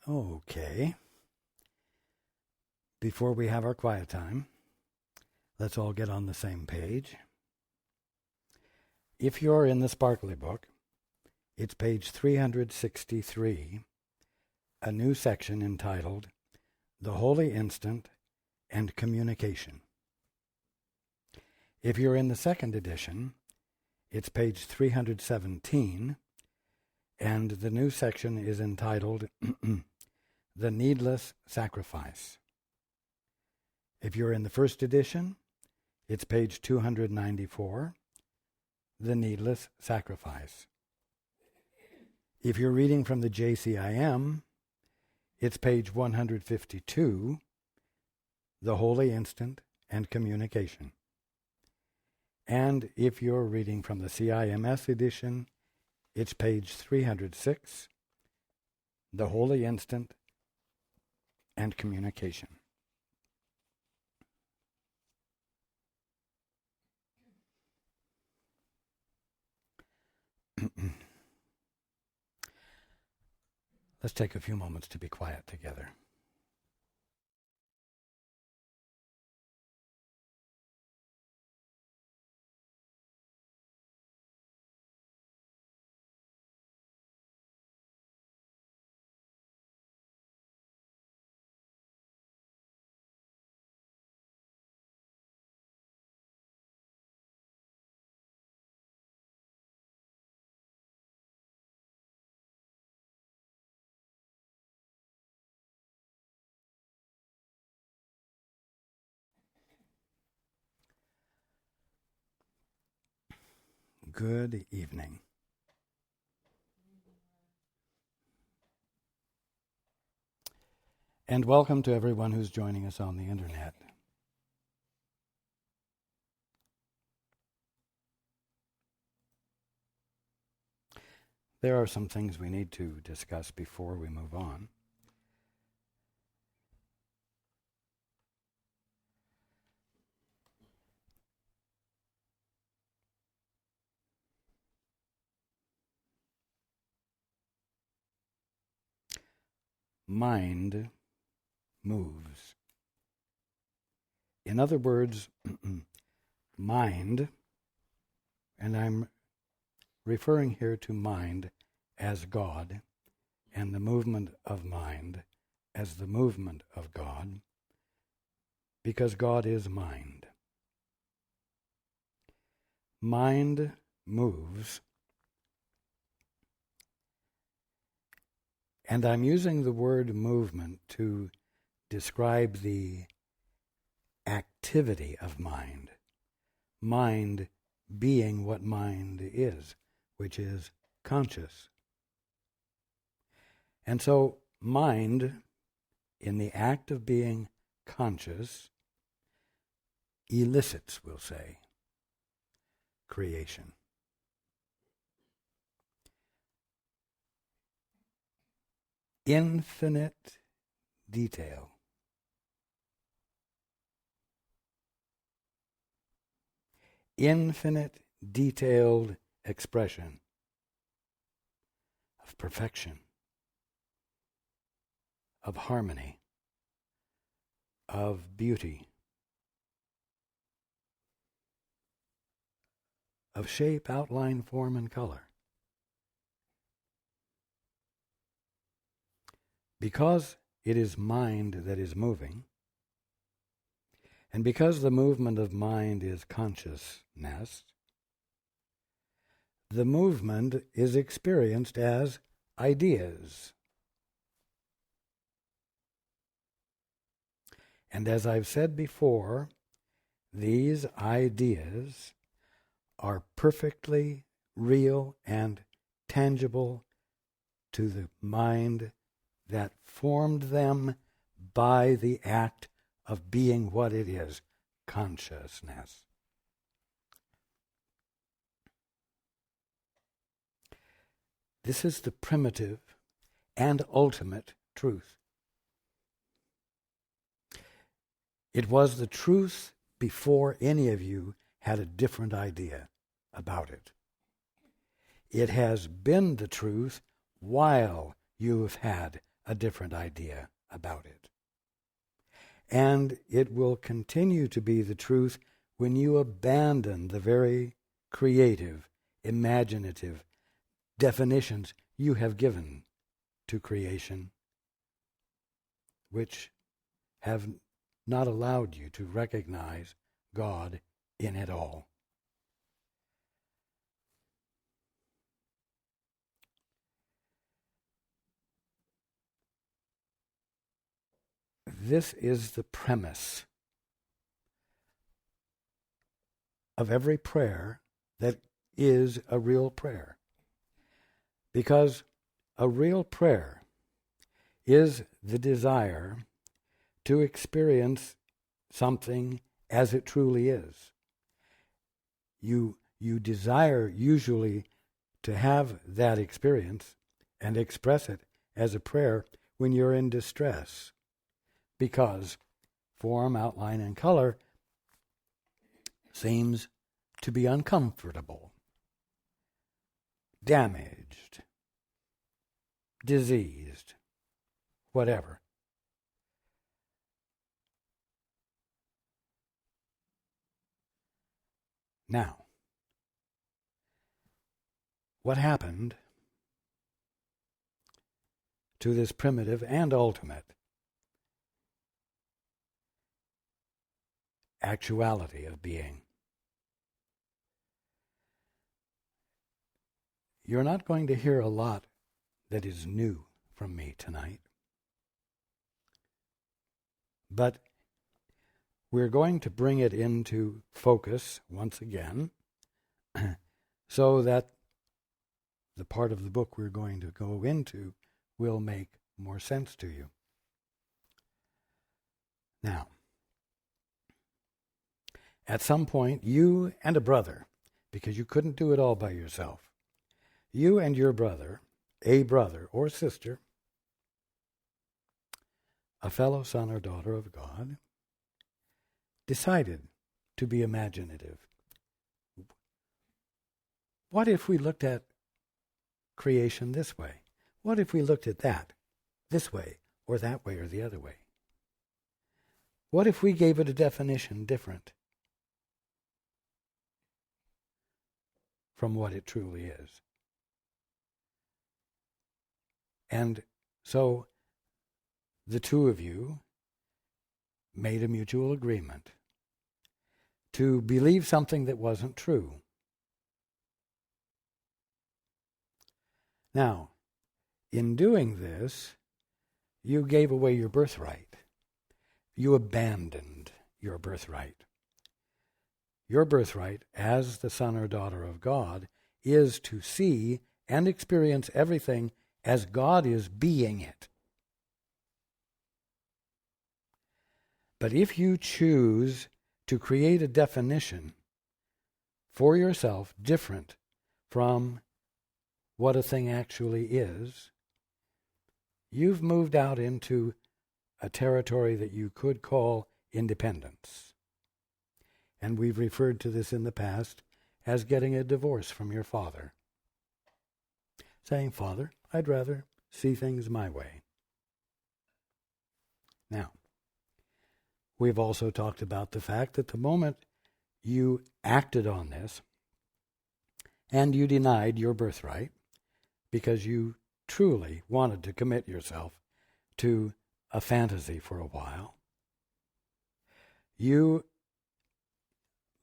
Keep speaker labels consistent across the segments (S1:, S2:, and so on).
S1: Okay. Before we have our quiet time, let's all get on the same page. If you're in the Sparkly book, it's page 363, a new section entitled The Holy Instant and Communication. If you're in the second edition, it's page 317, and the new section is entitled The Needless Sacrifice. If you're in the first edition, it's page 294, The Needless Sacrifice. If you're reading from the JCIM, it's page 152, The Holy Instant and Communication. And if you're reading from the CIMS edition, it's page 306, The Holy Instant and Communication. Let's take a few moments to be quiet together. Good evening. And welcome to everyone who's joining us on the internet. There are some things we need to discuss before we move on. Mind moves. In other words, mind, and I'm referring here to mind as God, and the movement of mind as the movement of God, because God is mind. Mind moves, and I'm using the word movement to describe the activity of mind. Mind being what mind is, which is conscious. And so mind, in the act of being conscious, elicits, we'll say, creation. Infinite detail. Infinite detailed expression of perfection, of harmony, of beauty, of shape, outline, form, and color. Because it is mind that is moving, and because the movement of mind is consciousness, the movement is experienced as ideas. And as I've said before, these ideas are perfectly real and tangible to the mind that formed them by the act of being what it is, consciousness. This is the primitive and ultimate truth. It was the truth before any of you had a different idea about it. It has been the truth while you have had a different idea about it. And it will continue to be the truth when you abandon the very creative, imaginative definitions you have given to creation, which have not allowed you to recognize God in it all. This is the premise of every prayer that is a real prayer. Because a real prayer is the desire to experience something as it truly is. You desire usually to have that experience and express it as a prayer when you're in distress, because form, outline, and color seems to be uncomfortable, damaged, diseased, whatever. Now, what happened to this primitive and ultimate actuality of being? You're not going to hear a lot that is new from me tonight, but we're going to bring it into focus once again so that the part of the book we're going to go into will make more sense to you. Now, at some point, you and a brother, because you couldn't do it all by yourself, you and your brother, a brother or sister, a fellow son or daughter of God, decided to be imaginative. What if we looked at creation this way? What if we looked at that this way or that way or the other way? What if we gave it a definition different from what it truly is? And so the two of you made a mutual agreement to believe something that wasn't true. Now, in doing this, you gave away your birthright. You abandoned your birthright. Your birthright, as the son or daughter of God, is to see and experience everything as God is being it. But if you choose to create a definition for yourself different from what a thing actually is, you've moved out into a territory that you could call independence. And we've referred to this in the past as getting a divorce from your father. Saying, "Father, I'd rather see things my way." Now, we've also talked about the fact that the moment you acted on this and you denied your birthright because you truly wanted to commit yourself to a fantasy for a while, you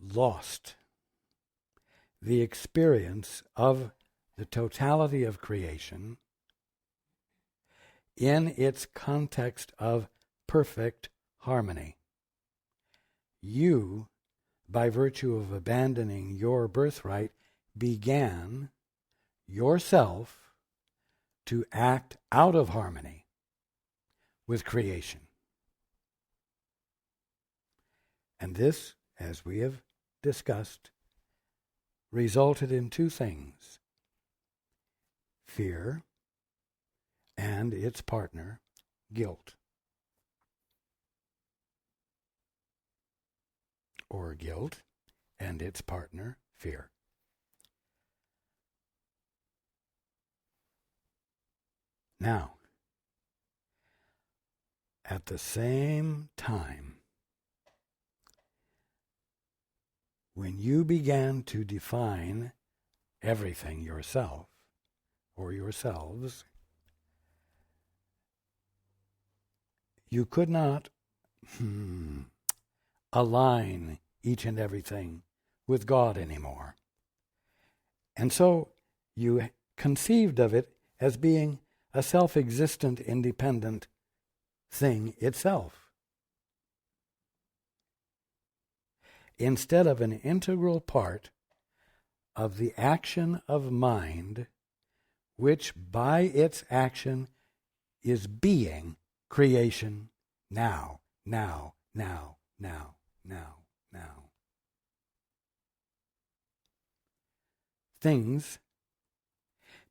S1: lost the experience of the totality of creation in its context of perfect harmony. You, by virtue of abandoning your birthright, began yourself to act out of harmony with creation. And this, as we have discussed, resulted in two things: fear and its partner, guilt. Or guilt and its partner, fear. Now, At the same time, when you began to define everything yourself or yourselves, you could not align each and everything with God anymore. And so you conceived of it as being a self-existent, independent thing itself, instead of an integral part of the action of mind, which by its action is being creation now, now, now, now, now, now. Things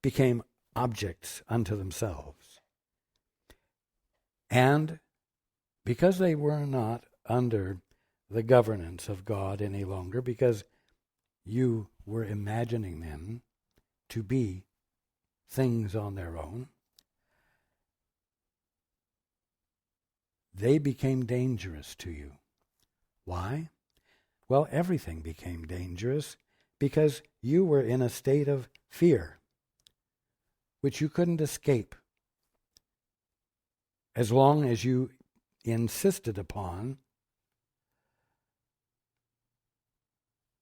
S1: became objects unto themselves. And because they were not under the governance of God any longer, because you were imagining them to be things on their own, they became dangerous to you. Why? Well, everything became dangerous because you were in a state of fear, which you couldn't escape as long as you insisted upon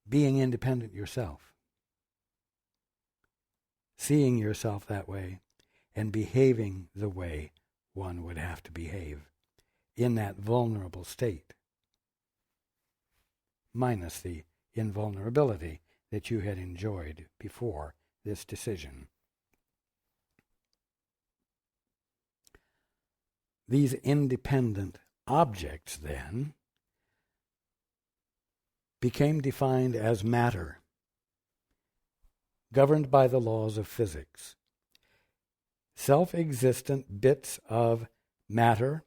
S1: being independent yourself, seeing yourself that way, and behaving the way one would have to behave in that vulnerable state, minus the invulnerability that you had enjoyed before this decision. These independent objects, then, became defined as matter, governed by the laws of physics. Self-existent bits of matter,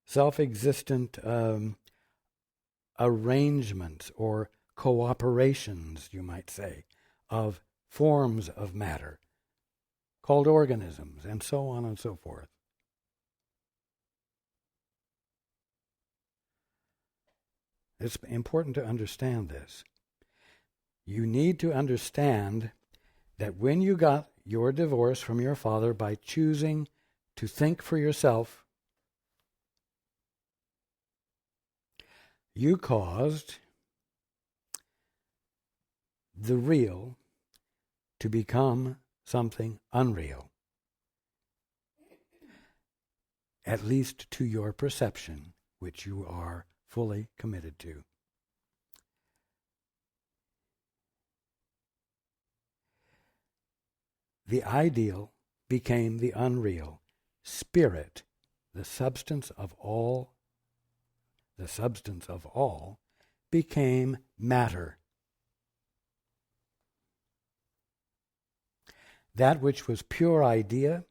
S1: self-existent arrangements or cooperations, you might say, of forms of matter, called organisms, and so on and so forth. It's important to understand this. You need to understand that when you got your divorce from your father by choosing to think for yourself, you caused the real to become something unreal, at least to your perception, which you are fully committed to. The ideal became the unreal. Spirit, the substance of all, became matter. That which was pure idea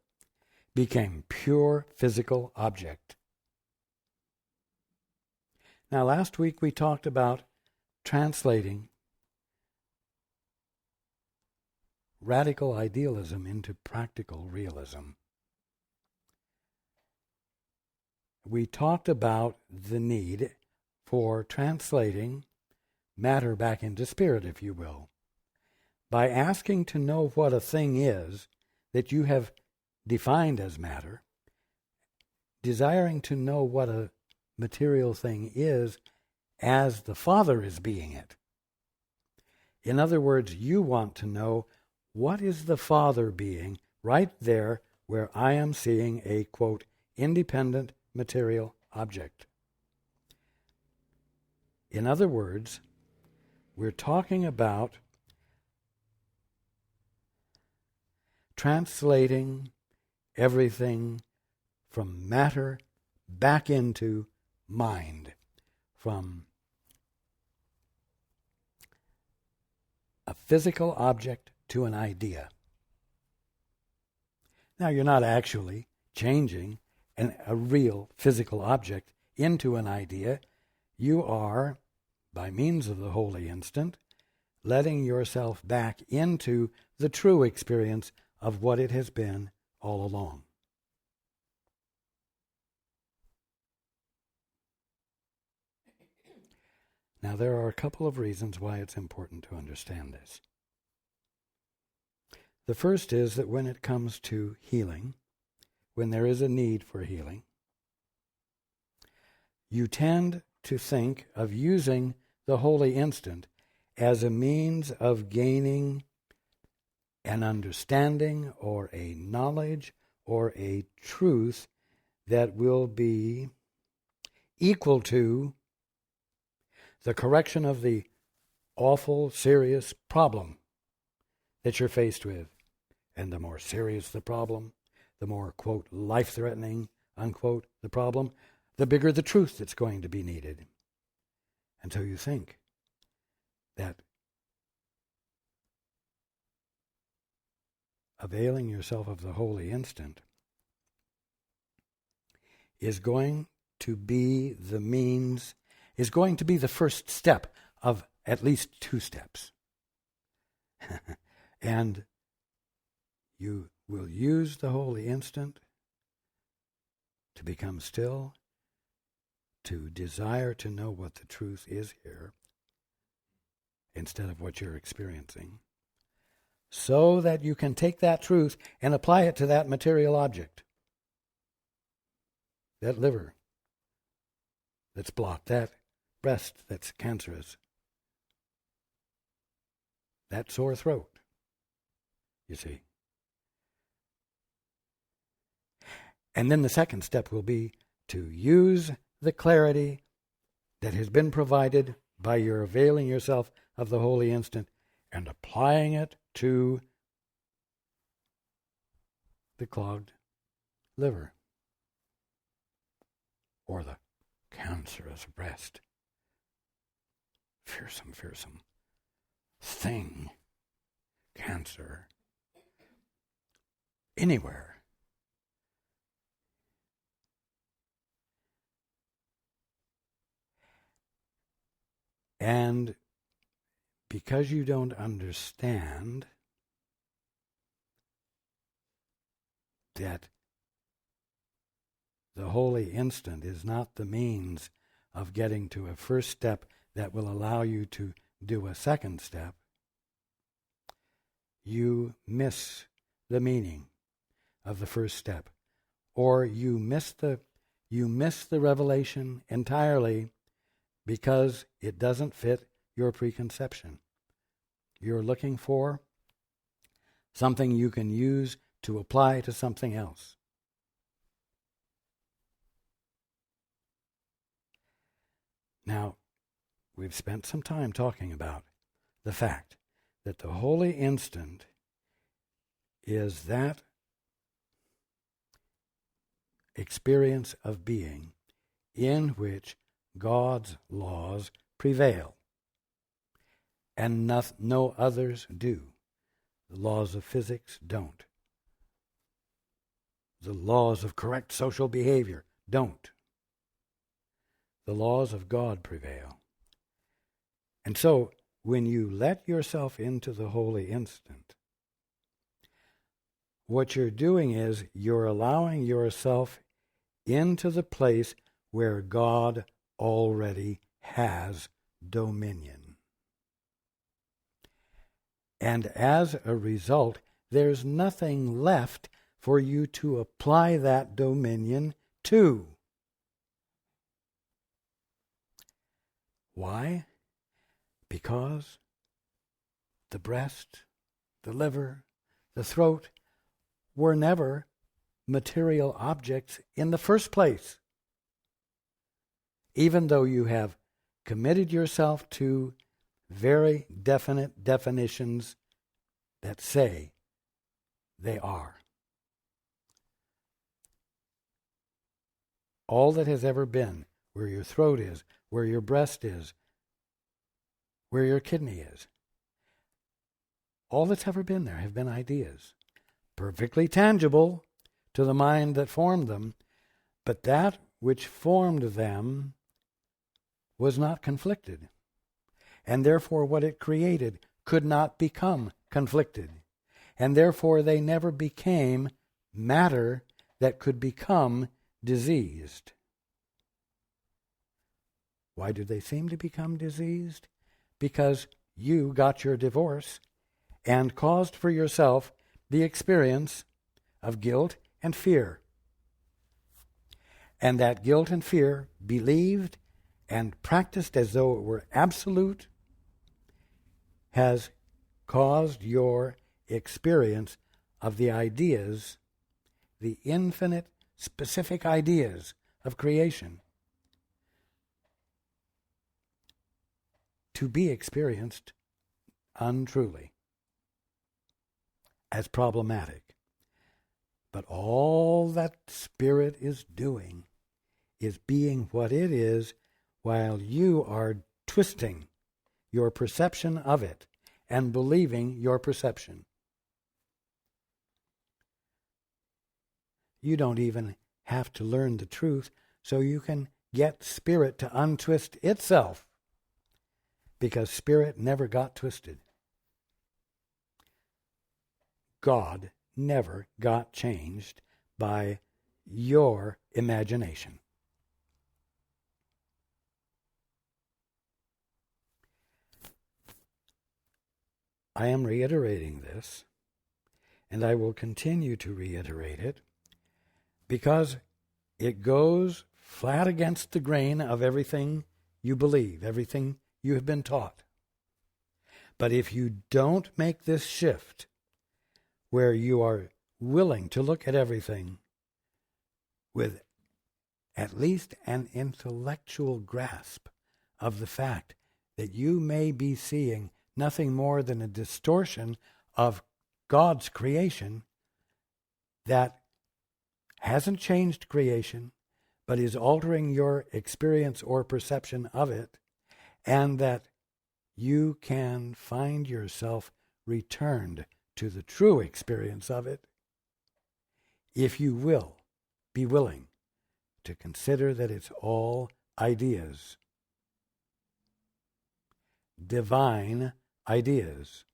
S1: became pure physical object. Now, last week we talked about translating radical idealism into practical realism. We talked about the need for translating matter back into spirit, if you will, by asking to know what a thing is that you have defined as matter, desiring to know what a material thing is as the Father is being it. In other words, you want to know what is the Father being right there where I am seeing a, quote, independent material object. In other words, we're talking about translating everything from matter back into mind, from a physical object to an idea. Now, you're not actually changing a real physical object into an idea. You are, by means of the holy instant, letting yourself back into the true experience of what it has been all along. Now, there are a couple of reasons why it's important to understand this. The first is that when it comes to healing, when there is a need for healing, you tend to think of using the holy instant as a means of gaining an understanding or a knowledge or a truth that will be equal to the correction of the awful, serious problem that you're faced with. And the more serious the problem, the more, quote, life-threatening, unquote, the problem, the bigger the truth that's going to be needed. And so you think that availing yourself of the holy instant is going to be the means, is going to be the first step of at least two steps. And you will use the holy instant to become still, to desire to know what the truth is here, instead of what you're experiencing, so that you can take that truth and apply it to that material object, that liver that's blocked, that breast that's cancerous, that sore throat, you see. And then the second step will be to use the clarity that has been provided by your availing yourself of the holy instant and applying it to the clogged liver or the cancerous breast. Fearsome, fearsome thing, cancer, anywhere. And because you don't understand that the holy instant is not the means of getting to a first step that will allow you to do a second step, you miss the meaning of the first step, or you miss the revelation entirely because it doesn't fit your preconception. You're looking for something you can use to apply to something else. Now, we've spent some time talking about the fact that the holy instant is that experience of being in which God's laws prevail, and no others do. The laws of physics don't. The laws of correct social behavior don't. The laws of God prevail. And so, when you let yourself into the holy instant, what you're doing is you're allowing yourself into the place where God already has dominion. And as a result, there's nothing left for you to apply that dominion to. Why? Because the breast, the liver, the throat were never material objects in the first place. Even though you have committed yourself to very definite definitions that say they are. All that has ever been, where your throat is, where your breast is, where your kidney is, all that's ever been there have been ideas, perfectly tangible to the mind that formed them, but that which formed them was not conflicted, and therefore what it created could not become conflicted, and therefore they never became matter that could become diseased. Why do they seem to become diseased? Because you got your divorce and caused for yourself the experience of guilt and fear. And that guilt and fear, believed and practiced as though it were absolute, has caused your experience of the ideas, the infinite, specific ideas of creation, to be experienced untruly, as problematic. But all that Spirit is doing is being what it is while you are twisting your perception of it and believing your perception. You don't even have to learn the truth so you can get Spirit to untwist itself, because Spirit never got twisted. God never got changed by your imagination. I am reiterating this, and I will continue to reiterate it, because it goes flat against the grain of everything you believe, everything you have been taught. But if you don't make this shift, where you are willing to look at everything with at least an intellectual grasp of the fact that you may be seeing nothing more than a distortion of God's creation that hasn't changed creation, but is altering your experience or perception of it, and that you can find yourself returned to the true experience of it, if you will be willing to consider that it's all ideas, divine ideas,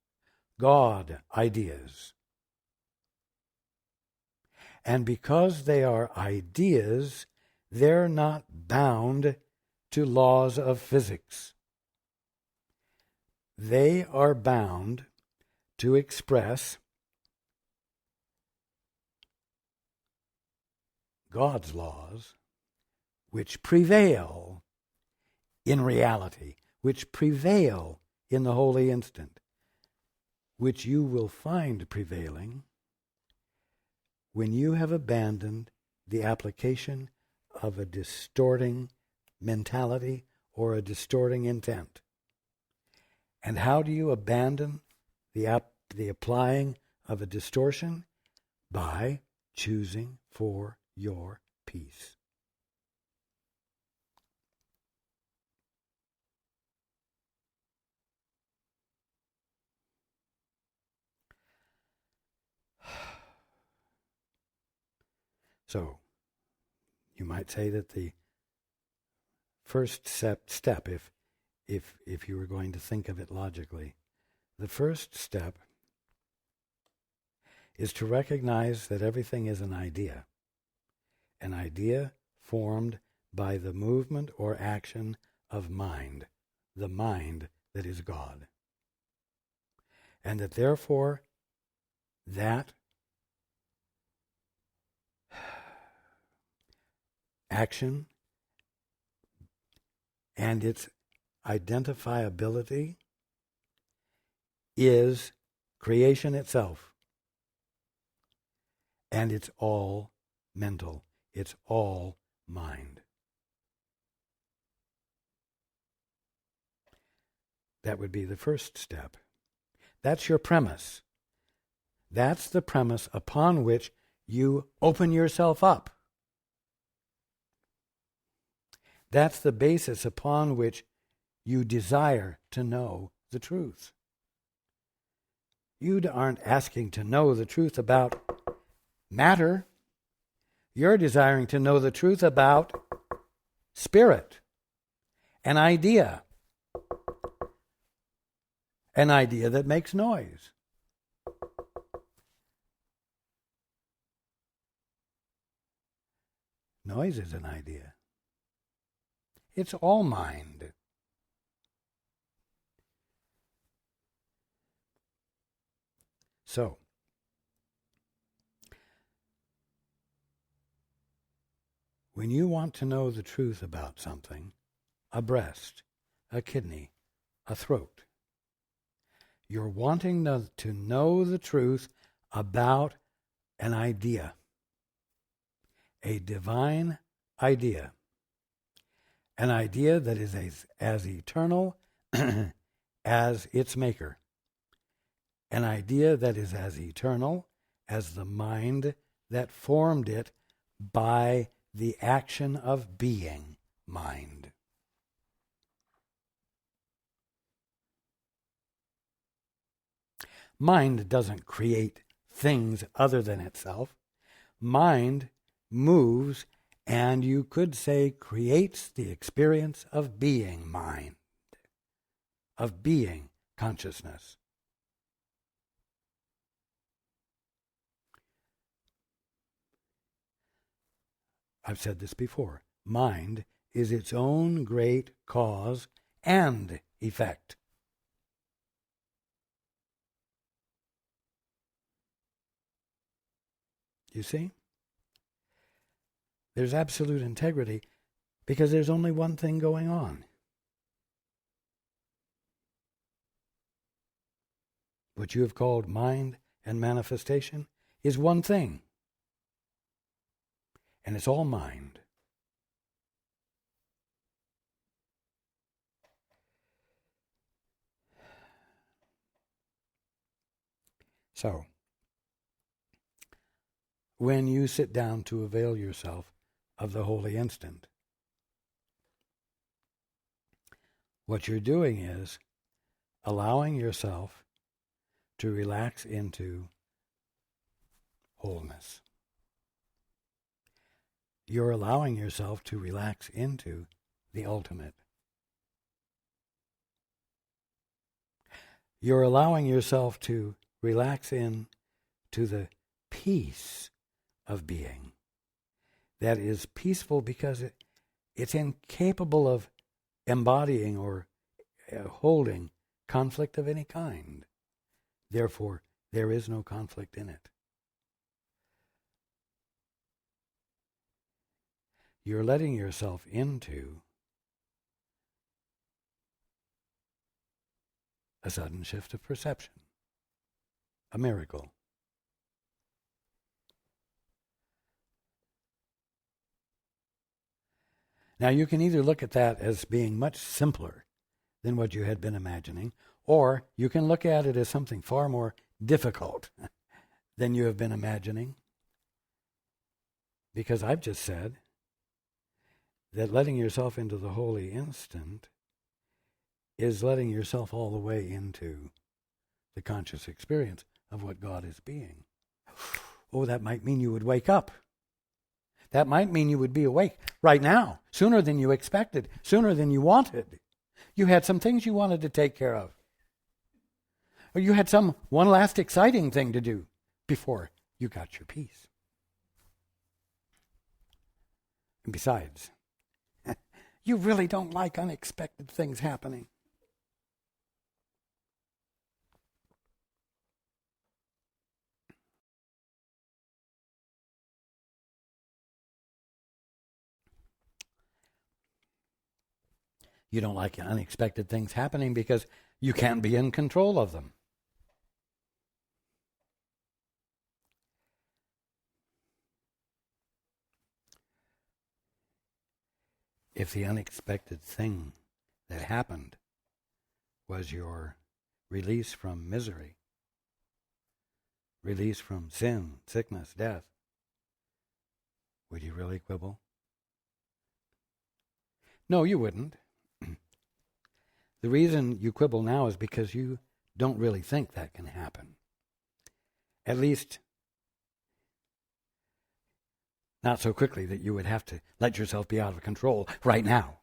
S1: God ideas. And because they are ideas, they're not bound to laws of physics. They are bound to express God's laws, which prevail in reality, which prevail in the holy instant, which you will find prevailing when you have abandoned the application of a distorting mentality or a distorting intent. And how do you abandon the applying of a distortion? By choosing for your peace. So, you might say that the first step, if you were going to think of it logically, the first step is to recognize that everything is an idea formed by the movement or action of mind, the mind that is God. And that therefore, that action and its identifiability is creation itself. And it's all mental. It's all mind. That would be the first step. That's your premise. That's the premise upon which you open yourself up. That's the basis upon which you desire to know the truth. You aren't asking to know the truth about matter. You're desiring to know the truth about spirit, an idea that makes noise. Noise is an idea. It's all mind. So, when you want to know the truth about something, a breast, a kidney, a throat, you're wanting to know the truth about an idea, a divine idea, an idea that is as eternal as its maker, an idea that is as eternal as the mind that formed it by the action of being mind. Mind doesn't create things other than itself. Mind moves, and you could say creates the experience of being mind, of being consciousness. I've said this before. Mind is its own great cause and effect. You see? There's absolute integrity because there's only one thing going on. What you have called mind and manifestation is one thing. And it's all mind. So, when you sit down to avail yourself of the holy instant, what you're doing is allowing yourself to relax into wholeness. You're allowing yourself to relax into the ultimate. You're allowing yourself to relax in to the peace of being that is peaceful because it's incapable of embodying or holding conflict of any kind. Therefore, there is no conflict in it. You're letting yourself into a sudden shift of perception, a miracle. Now, you can either look at that as being much simpler than what you had been imagining, or you can look at it as something far more difficult than you have been imagining. Because I've just said that letting yourself into the holy instant is letting yourself all the way into the conscious experience of what God is being. Oh, that might mean you would wake up. That might mean you would be awake right now, sooner than you expected, sooner than you wanted. You had some things you wanted to take care of. Or you had some one last exciting thing to do before you got your peace. And besides, you really don't like unexpected things happening. You don't like unexpected things happening because you can't be in control of them. If the unexpected thing that happened was your release from misery, release from sin, sickness, death, would you really quibble? No, you wouldn't. The reason you quibble now is because you don't really think that can happen. At least, not so quickly that you would have to let yourself be out of control right now.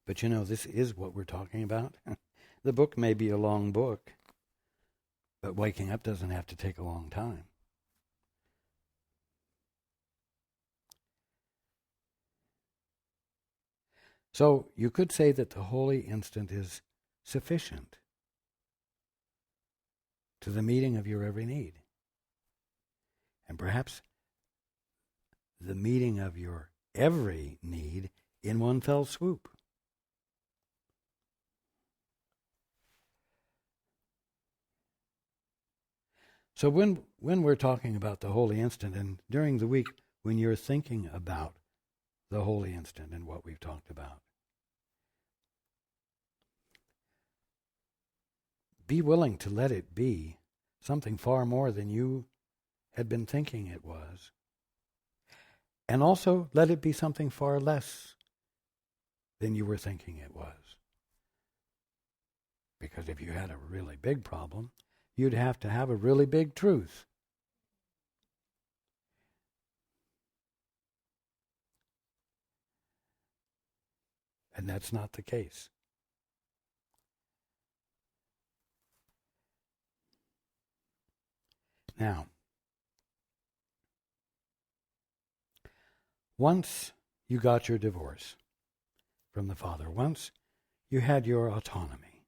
S1: But you know, this is what we're talking about. The book may be a long book, but waking up doesn't have to take a long time. So you could say that the holy instant is sufficient to the meeting of your every need. And perhaps the meeting of your every need in one fell swoop. So when we're talking about the holy instant, and during the week when you're thinking about the holy instant and what we've talked about, be willing to let it be something far more than you had been thinking it was. And also let it be something far less than you were thinking it was. Because if you had a really big problem, you'd have to have a really big truth. And that's not the case. Now, once you got your divorce from the father, once you had your autonomy,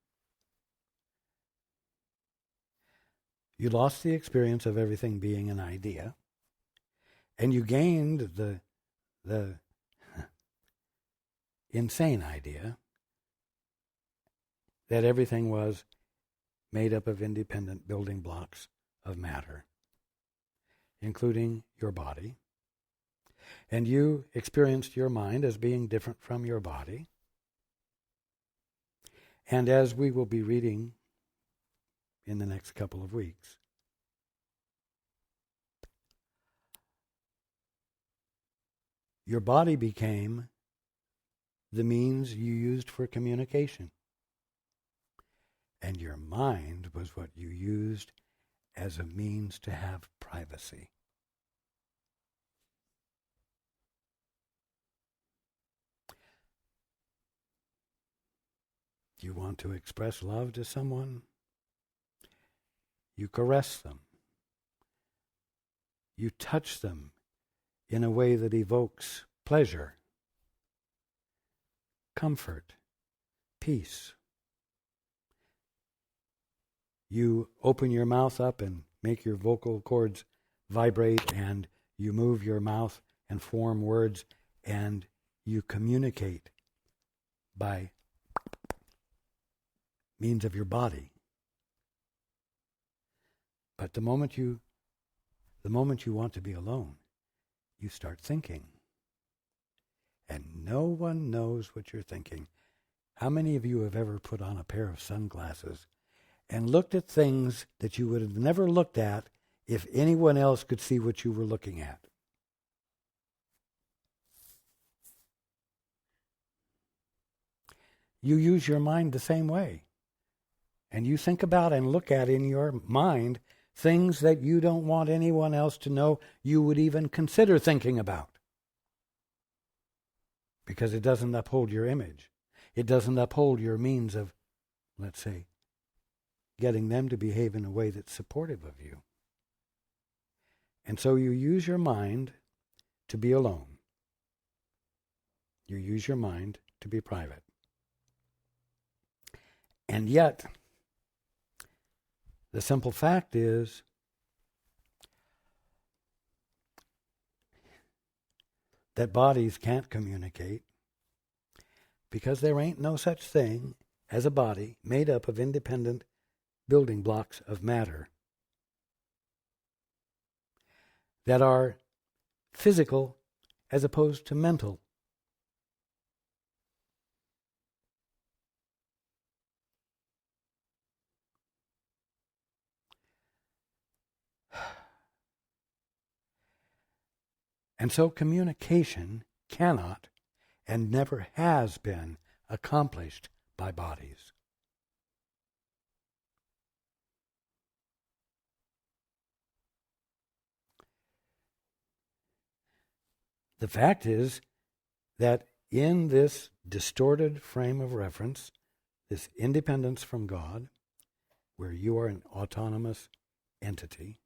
S1: you lost the experience of everything being an idea, and you gained the insane idea that everything was made up of independent building blocks of matter, including your body. And you experienced your mind as being different from your body. And as we will be reading in the next couple of weeks, your body became the means you used for communication. And your mind was what you used as a means to have privacy. You want to express love to someone? You caress them. You touch them in a way that evokes pleasure, comfort, peace. You open your mouth up and make your vocal cords vibrate, and you move your mouth and form words, and you communicate by means of your body. But the moment you want to be alone, you start thinking. And no one knows what you're thinking. How many of you have ever put on a pair of sunglasses and looked at things that you would have never looked at if anyone else could see what you were looking at? You use your mind the same way. And you think about and look at in your mind things that you don't want anyone else to know you would even consider thinking about. Because it doesn't uphold your image. It doesn't uphold your means of, let's say, getting them to behave in a way that's supportive of you. And so you use your mind to be alone. You use your mind to be private. And yet, the simple fact is that bodies can't communicate because there ain't no such thing as a body made up of independent building blocks of matter that are physical as opposed to mental. And so communication cannot and never has been accomplished by bodies. The fact is that in this distorted frame of reference, this independence from God, where you are an autonomous entity,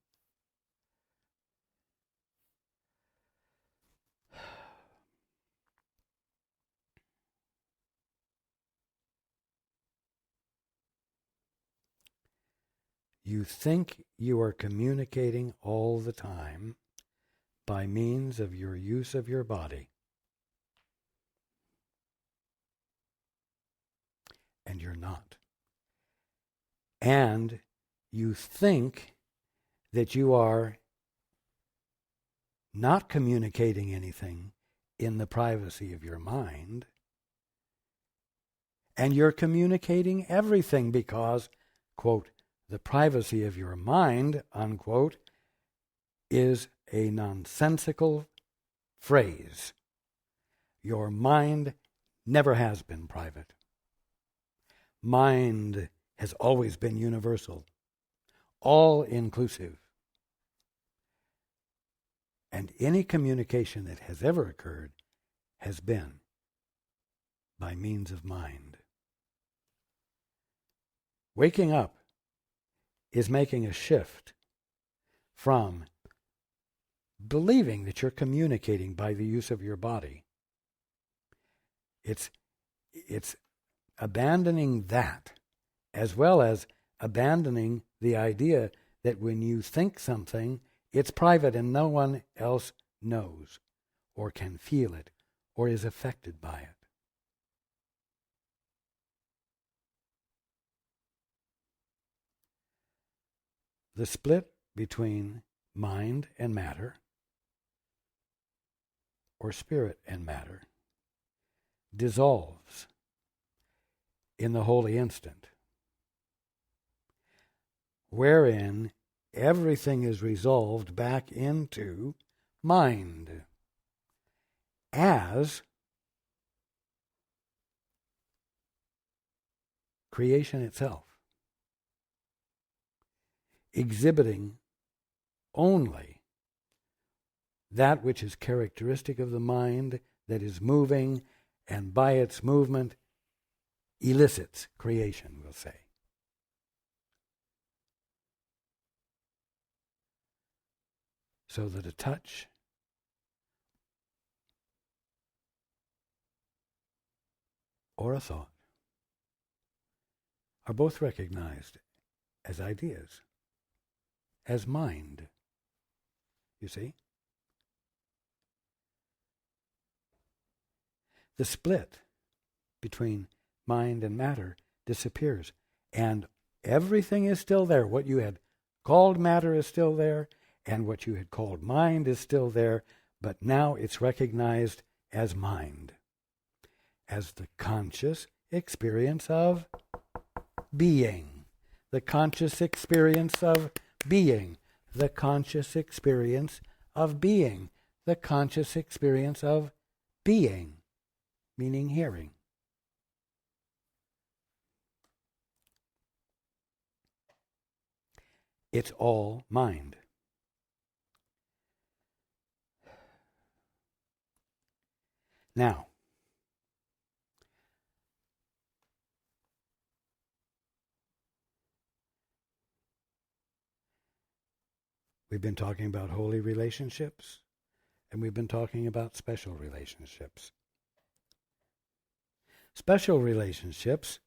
S1: You think you are communicating all the time by means of your use of your body. And you're not. And you think that you are not communicating anything in the privacy of your mind, and you're communicating everything because, quote, the privacy of your mind, unquote, is a nonsensical phrase. Your mind never has been private. Mind has always been universal, all-inclusive. And any communication that has ever occurred has been by means of mind. Waking up is making a shift from believing that you're communicating by the use of your body. It's abandoning that, as well as abandoning the idea that when you think something, it's private and no one else knows or can feel it or is affected by it. The split between mind and matter, or spirit and matter, dissolves in the holy instant, wherein everything is resolved back into mind as creation itself, exhibiting only that which is characteristic of the mind, that is moving, and by its movement elicits creation, we'll say. So that a touch or a thought are both recognized as ideas, as mind. You see? The split between mind and matter disappears, and everything is still there. What you had called matter is still there, and what you had called mind is still there, but now it's recognized as mind, as the conscious experience of being, the conscious experience of being, the conscious experience of being, the conscious experience of being, meaning hearing. It's all mind. Now, we've been talking about holy relationships, and we've been talking about special relationships. Special relationships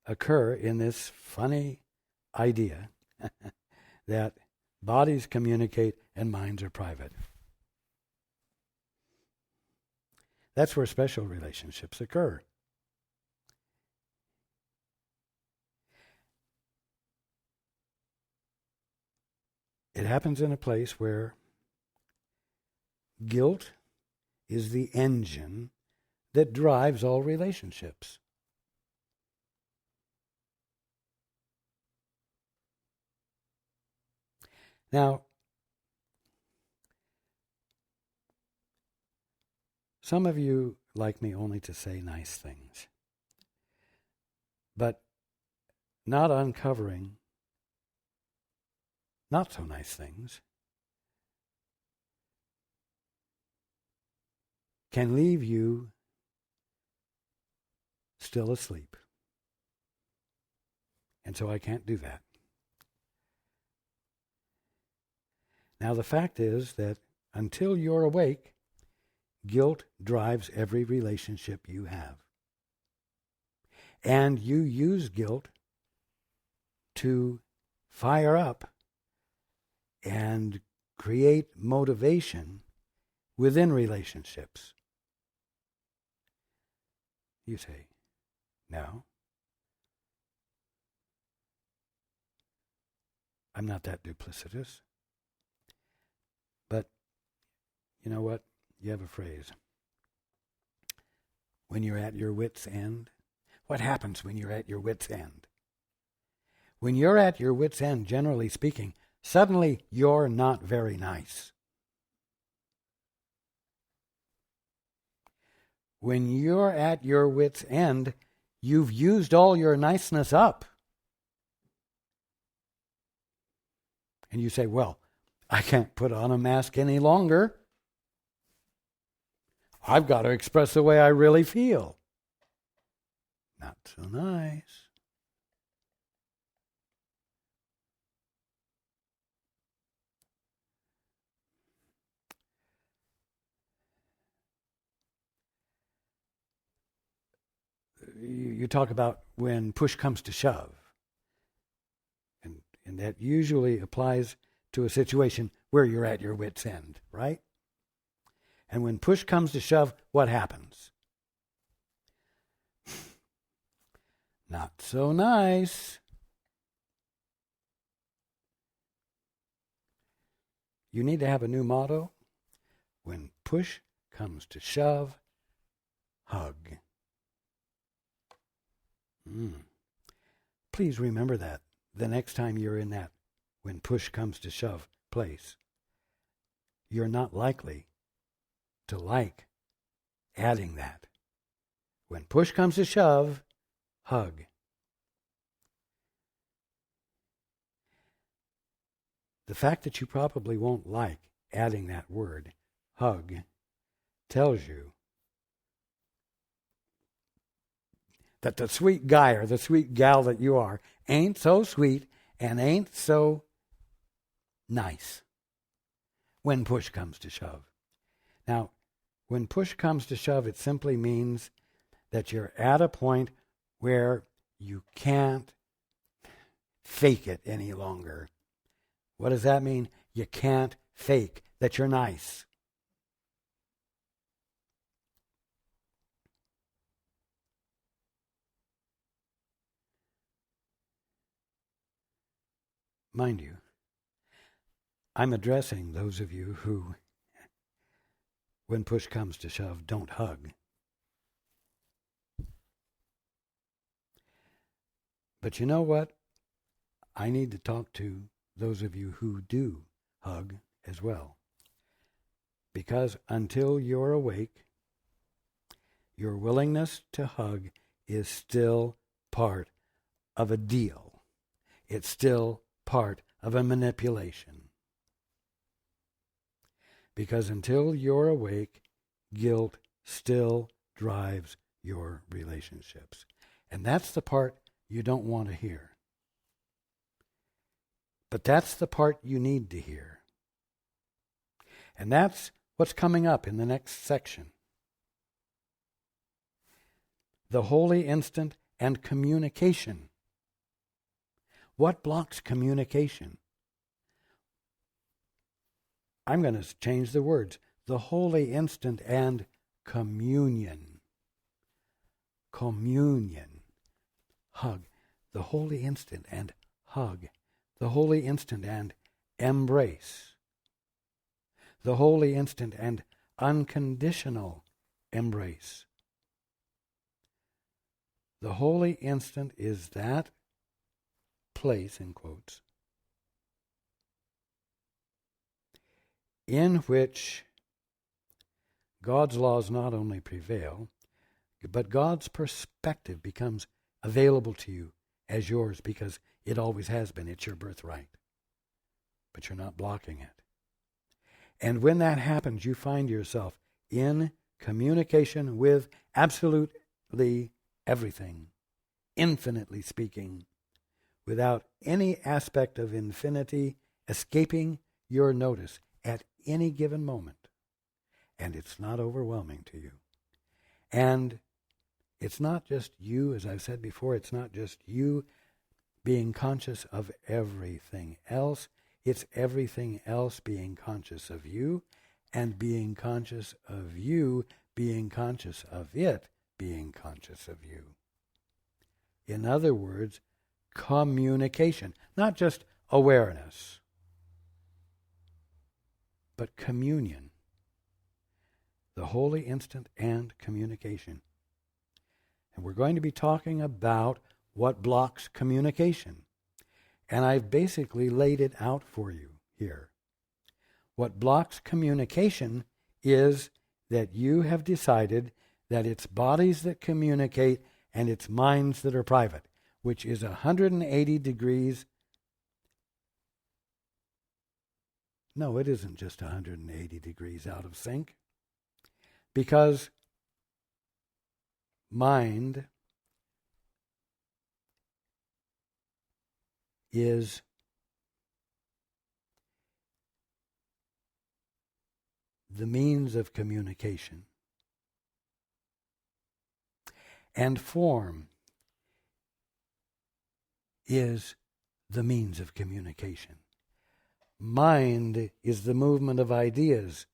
S1: occur in this funny idea that bodies communicate and minds are private. That's where special relationships occur. It happens in a place where guilt is the engine that drives all relationships. Now, some of you like me only to say nice things, but not uncovering not so nice things can leave you still asleep. And so I can't do that. Now the fact is that until you're awake, guilt drives every relationship you have. And you use guilt to fire up and create motivation within relationships. You say, no, I'm not that duplicitous. But you know what? You have a phrase. When you're at your wit's end. What happens when you're at your wit's end? When you're at your wit's end, generally speaking, suddenly you're not very nice. When you're at your wit's end, you've used all your niceness up. And you say, well, I can't put on a mask any longer. I've got to express the way I really feel. Not so nice. You talk about when push comes to shove. And that usually applies to a situation where you're at your wit's end, right? And when push comes to shove, what happens? Not so nice. You need to have a new motto. When push comes to shove, hug. Please remember that the next time you're in that when push comes to shove place. You're not likely to like adding that. When push comes to shove, hug. The fact that you probably won't like adding that word, hug, tells you that the sweet guy or the sweet gal that you are ain't so sweet and ain't so nice when push comes to shove. Now, when push comes to shove, it simply means that you're at a point where you can't fake it any longer. What does that mean? You can't fake that you're nice. Mind you, I'm addressing those of you who, when push comes to shove, don't hug. But you know what? I need to talk to those of you who do hug as well. Because until you're awake, your willingness to hug is still part of a deal. It's still part of a manipulation. Because until you're awake, guilt still drives your relationships. And that's the part you don't want to hear. But that's the part you need to hear. And that's what's coming up in the next section. The holy instant and communication. What blocks communication? I'm going to change the words. The holy instant and communion. Communion. Hug. The holy instant and hug. The holy instant and embrace. The holy instant and unconditional embrace. The holy instant is that place, in quotes, in which God's laws not only prevail, but God's perspective becomes available to you as yours because it always has been. It's your birthright. But you're not blocking it. And when that happens, you find yourself in communication with absolutely everything, infinitely speaking, without any aspect of infinity escaping your notice at any given moment. And it's not overwhelming to you. And it's not just you, as I've said before, it's not just you being conscious of everything else. It's everything else being conscious of you, and being conscious of you, being conscious of it, being conscious of you. In other words, communication, not just awareness, but communion. The holy instant and communication. And we're going to be talking about what blocks communication. And I've basically laid it out for you here. What blocks communication is that you have decided that it's bodies that communicate and it's minds that are private, which is 180 degrees. No, it isn't just 180 degrees out of sync. Because mind is the means of communication, and form is the means of communication. Mind is the movement of ideas,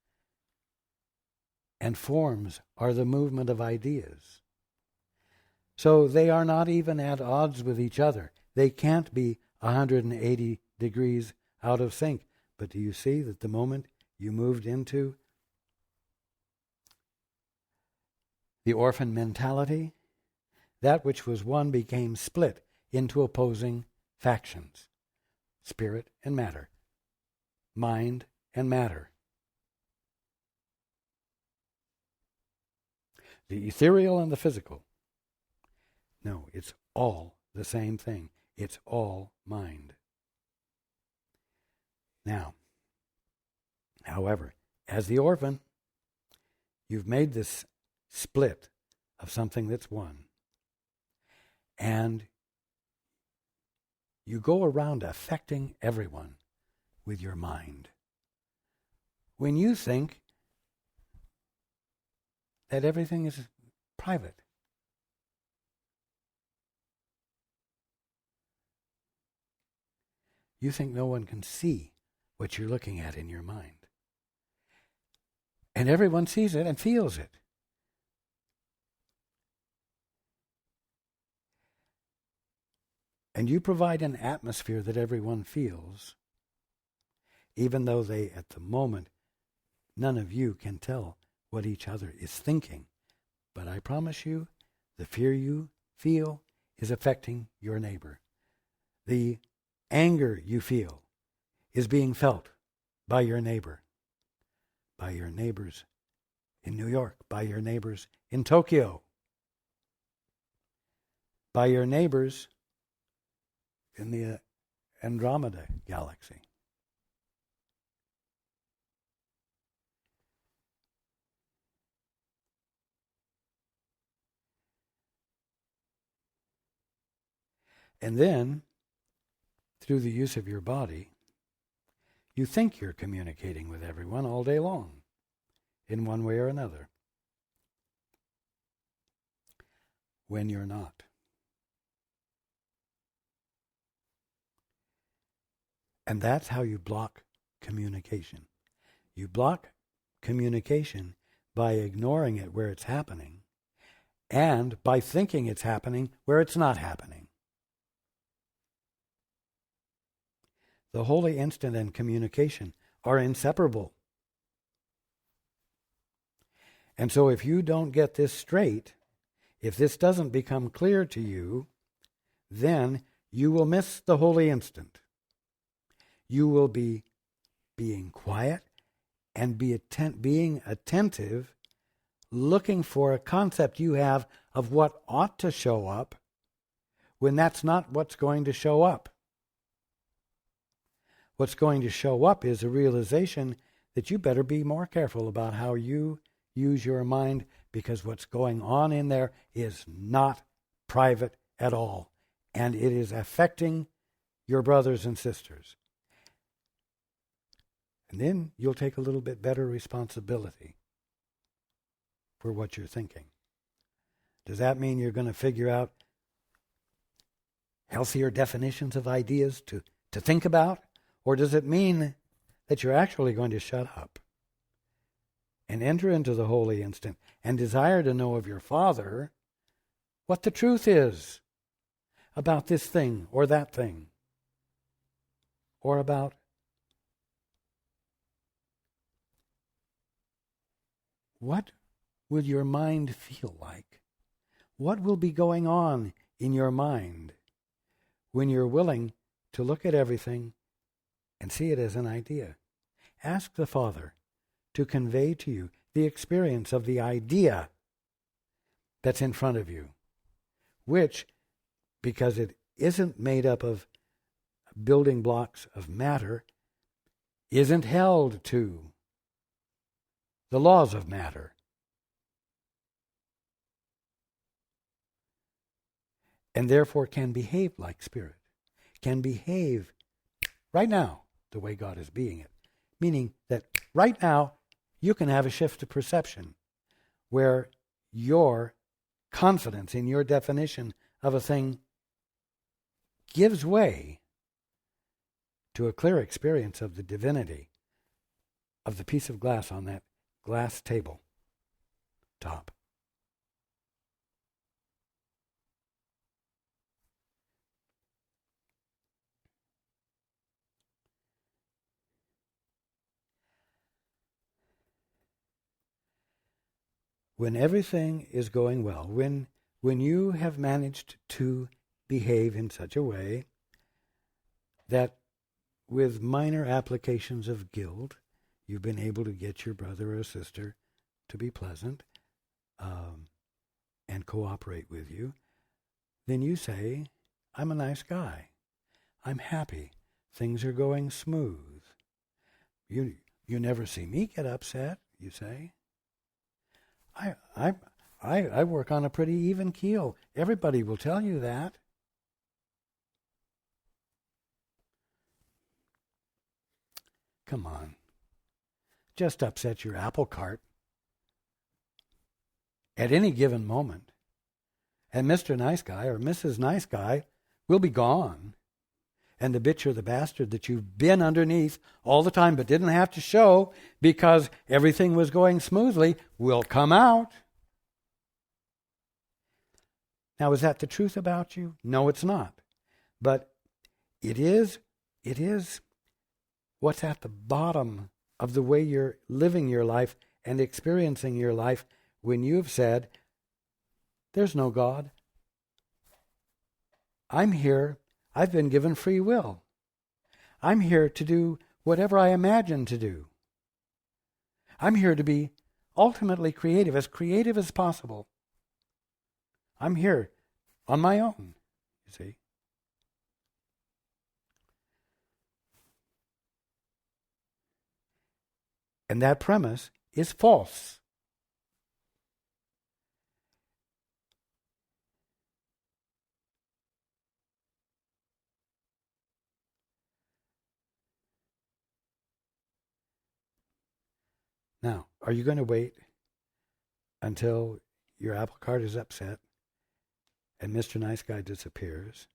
S1: and forms are the movement of ideas. So they are not even at odds with each other. They can't be 180 degrees out of sync. But do you see that the moment you moved into the orphan mentality, that which was one became split into opposing factions, spirit and matter, mind and matter. The ethereal and the physical. No, it's all the same thing. It's all mind. Now, however, as the orphan, you've made this split of something that's one. And you go around affecting everyone with your mind. When you think that everything is private. You think no one can see what you're looking at in your mind. And everyone sees it and feels it. And you provide an atmosphere that everyone feels, even though they, at the moment, none of you can tell what each other is thinking. But I promise you, the fear you feel is affecting your neighbor. The anger you feel is being felt by your neighbor, by your neighbors in New York, by your neighbors in Tokyo, by your neighbors in the Andromeda galaxy. And then, through the use of your body, you think you're communicating with everyone all day long, in one way or another, when you're not. And that's how you block communication. You block communication by ignoring it where it's happening, and by thinking it's happening where it's not happening. The holy instant and communication are inseparable. And so if you don't get this straight, if this doesn't become clear to you, then you will miss the holy instant. You will be being quiet and being attentive, looking for a concept you have of what ought to show up, when that's not what's going to show up. What's going to show up is a realization that you better be more careful about how you use your mind, because what's going on in there is not private at all, and it is affecting your brothers and sisters. And then you'll take a little bit better responsibility for what you're thinking. Does that mean you're going to figure out healthier definitions of ideas to think about? Or does it mean that you're actually going to shut up and enter into the holy instant and desire to know of your Father what the truth is about this thing or that thing, or about what will your mind feel like? What will be going on in your mind when you're willing to look at everything and see it as an idea? Ask the Father to convey to you the experience of the idea that's in front of you, which, because it isn't made up of building blocks of matter, isn't held to the laws of matter. And therefore can behave like spirit, can behave right now the way God is being it. Meaning that right now you can have a shift of perception where your confidence in your definition of a thing gives way to a clear experience of the divinity of the piece of glass on that glass table top. When everything is going well, when you have managed to behave in such a way that with minor applications of guilt, you've been able to get your brother or sister to be pleasant and cooperate with you, then you say, I'm a nice guy. I'm happy. Things are going smooth. You never see me get upset, you say. I work on a pretty even keel. Everybody will tell you that. Come on. Just upset your apple cart at any given moment. And Mr. Nice Guy or Mrs. Nice Guy will be gone. And the bitch or the bastard that you've been underneath all the time but didn't have to show because everything was going smoothly will come out. Now, is that the truth about you? No, it's not. But it is what's at the bottom of the way you're living your life and experiencing your life when you've said, there's no God. I'm here. I've been given free will. I'm here to do whatever I imagine to do. I'm here to be ultimately creative as possible. I'm here on my own, you see. And that premise is false. Now, are you going to wait until your apple cart is upset and Mr. Nice Guy disappears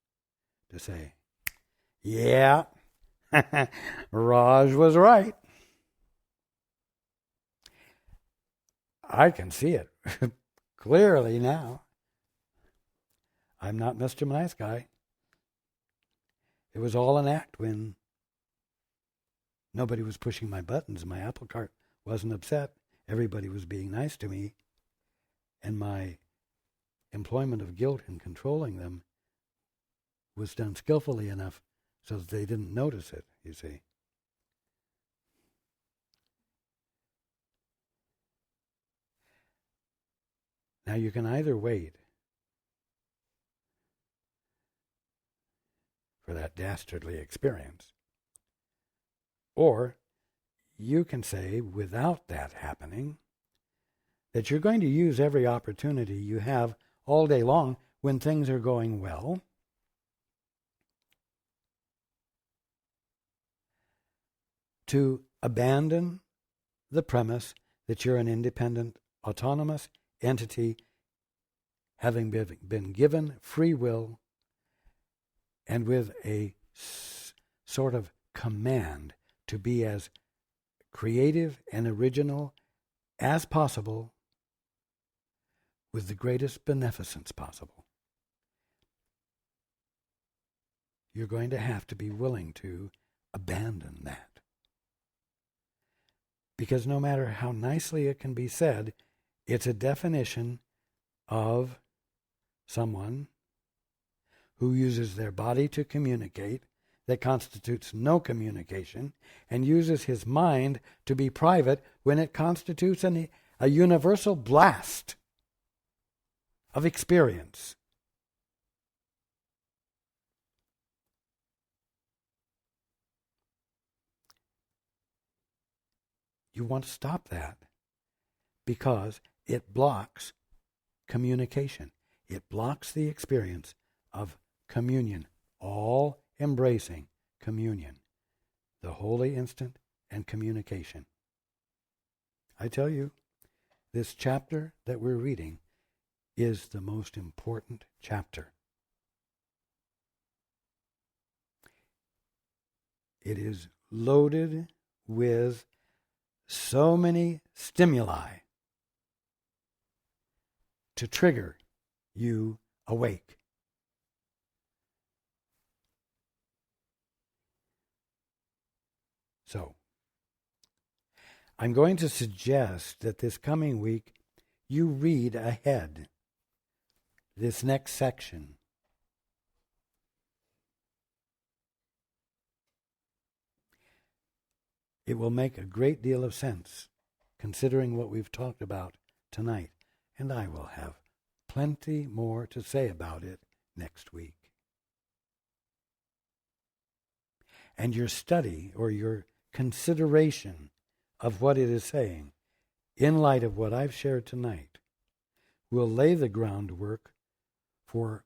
S1: to say, yeah, Raj was right? I can see it clearly now. I'm not Mr. Nice Guy. It was all an act when nobody was pushing my buttons. My apple cart wasn't upset. Everybody was being nice to me. And my employment of guilt in controlling them was done skillfully enough so that they didn't notice it, you see. Now you can either wait for that dastardly experience, or you can say, without that happening, that you're going to use every opportunity you have all day long when things are going well to abandon the premise that you're an independent, autonomous entity having been given free will and with a sort of command to be as creative and original as possible with the greatest beneficence possible. You're going to have to be willing to abandon that. Because no matter how nicely it can be said, it's a definition of someone who uses their body to communicate that constitutes no communication, and uses his mind to be private when it constitutes a universal blast of experience. You want to stop that because it blocks communication. It blocks the experience of communion, all embracing communion, the holy instant and communication. I tell you, this chapter that we're reading is the most important chapter. It is loaded with so many stimuli to trigger you awake. So, I'm going to suggest that this coming week you read ahead this next section. It will make a great deal of sense considering what we've talked about tonight, and I will have plenty more to say about it next week. And your study or your consideration of what it is saying, in light of what I've shared tonight, will lay the groundwork for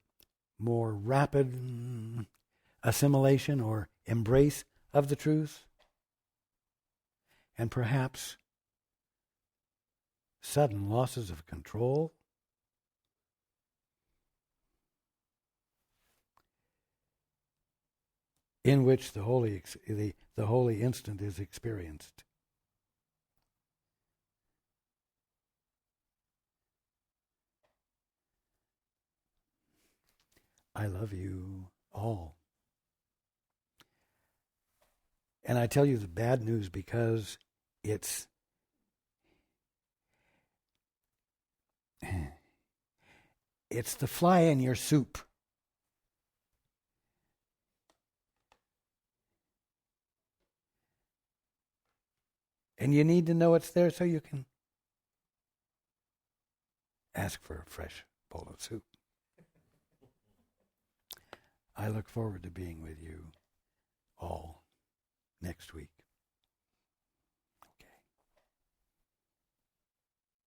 S1: more rapid assimilation or embrace of the truth, and perhaps sudden losses of control, in which the holy instant is experienced. I love you all. And I tell you the bad news because it's the fly in your soup. And you need to know it's there so you can ask for a fresh bowl of soup. I look forward to being with you all next week.